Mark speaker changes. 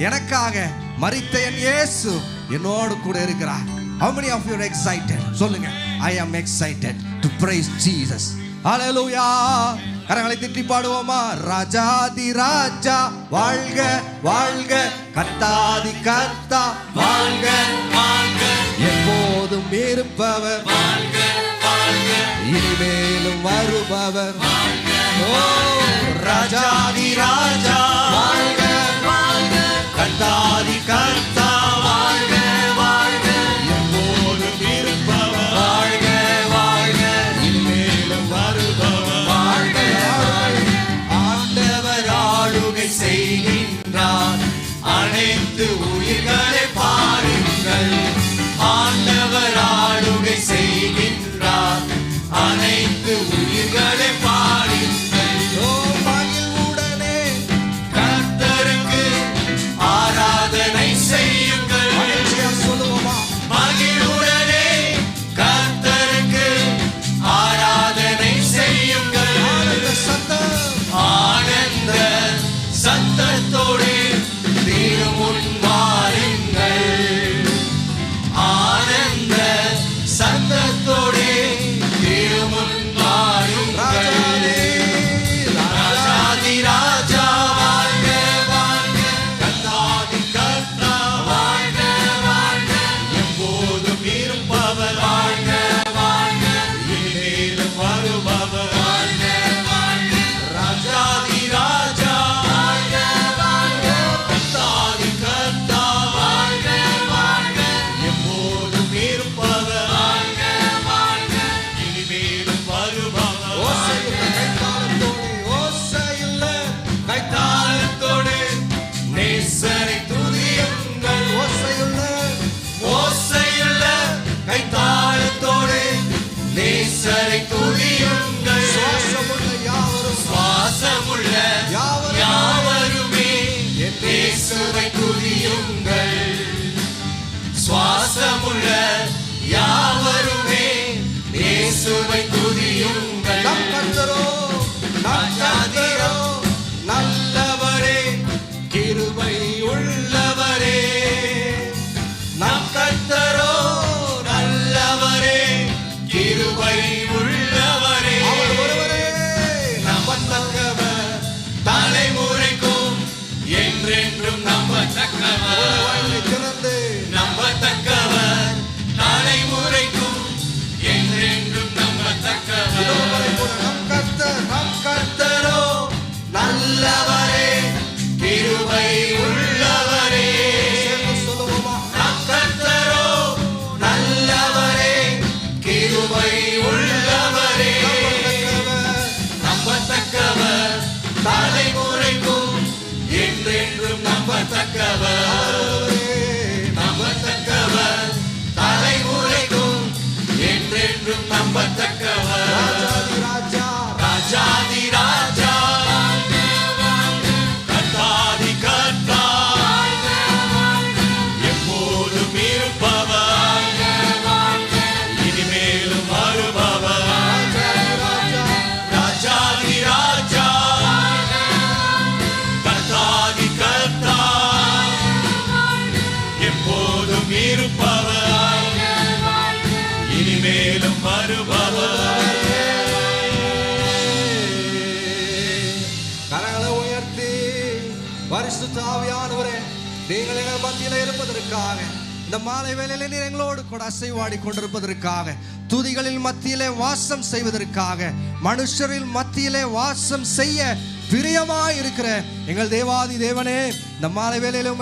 Speaker 1: எனக்காக மரித்த என் இயேசு என்னோடு கூட இருக்கிறார். How many of you are excited? சொல்லுங்க, I am excited to praise Jesus. Hallelujah. கரங்களை தட்டி பாடுவோமா? ராஜாதி ராஜா வாழ்க வாழ்க, கர்த்தாதி கர்த்தா வாழ்க வாழ்க, எப்போதும் இருப்பவர் வாழ்க வாழ்க, இனிமேலும் வருபவர் வாழ்க. ஓ ராஜாதி ராஜா வாழ்க வாழ்க, கர்த்தாதி கர்த்தா வாழ்க வாழ்க, எப்போதும் இருப்பவர் வாழ்க வாழ்க, இனிமேலும் வருபவர் வாழ்க. ஆண்டவர் ஆளுகை செய்கின்றார், அனைத்து உயிர்களை பாருங்கள். ஆண்டவர் ஆளுகை செய்கின்றார், அனைத்து உயிர்களை பாருங்கள். ஓ மகிழ்வுடனே கர்த்தருக்கு ஆராதனை செய்யுங்கள். சொல்லுவோமா? மகிழ்வுடனே கர்த்தருக்கு ஆராதனை செய்யுங்கள். ஆனந்த சத்தத்தோடு திருமுன் வாருங்கள். ஆனந்த சத்தத்தோடு திருமுன் வாருங்கள். ராஜாதி ராஜா வாழ்க வாழ்க, கர்த்தாதி கர்த்தா வாழ்க வாழ்க, எப்போதும் இருப்பவர் வாழ்க வாழ்க, இனிமேலும் வருபவர் வாழ்க வாழ்க. ராஜாதி ராஜா வாழ்க வாழ்க, கர்த்தாதி கர்த்தா வாழ்க வாழ்க, எப்போதும் இருப்பவர் வாழ்க வாழ்க, இனிமேலும் வருபவர் வாழ்க. கைத்தாளத்தோடு நேசரை துதியுங்கள். ஓசையுள்ள கைத்தாளத்தோடு நேசரை துதியுங்கள். சுவாசமுள்ள யாவருமே இயேசுவை துதியுங்கள். சுவாசமுள்ள யாவருமே இயேசுவை துதியுங்கள். நம் கர்த்தரோ நல்லவரே, கிருபை உள்ளவரே. நம் கர்த்தரோ நல்லவரே, கிருபை உள்ளவரே. நம்பத்தக்கவர், தலைமுறைக்கும் என்றென்றும் நம்பத்தக்கவர். நம்பத்தக்கவர், தலைமுறைக்கும் என்றென்றும் நம்பத்தக்கவர். நம் கர்த்தரோ நல்லவரே, கிருபை உள்ளவரே. நம் கர்த்தரோ நல்லவரே, கிருபை உள்ளவரே. நம்பத்தக்கவர், தலைமுறைக்கும் என்றென்றும் நம்பத்தக்கவர். நம்பத்தக்கவர், தலைமுறைக்கும் என்றென்றும் நம்பத்தக்கவர். ராஜாதி ராஜா கர்த்தாதி கர்த்தா எப்போதும் இருப்பவர், இனிமேலும் வருபவர். ராஜாதி ராஜா கர்த்தாதி கர்த்தா எப்போதும் இருப்பவர், இனிமேலும் வருபவர். கரங்களை உயர்த்தி பரிசுத்த ஆவியானவரே, நீங்கள் எங்கள் மத்தியில் இருப்பதற்காக, இந்த மாலை வேளையிலே நீர் எங்களோடு கூட அசைவாடி கொண்டிருப்பதற்காக, துதிகளில் மத்தியிலே வாசம் செய்வதற்காக, மனுஷரில் மத்தியிலே வாசம் செய்ய பிரியமாய் இருக்கிற எங்கள் தேவாதி தேவனே, இந்த மாலை வேளையிலே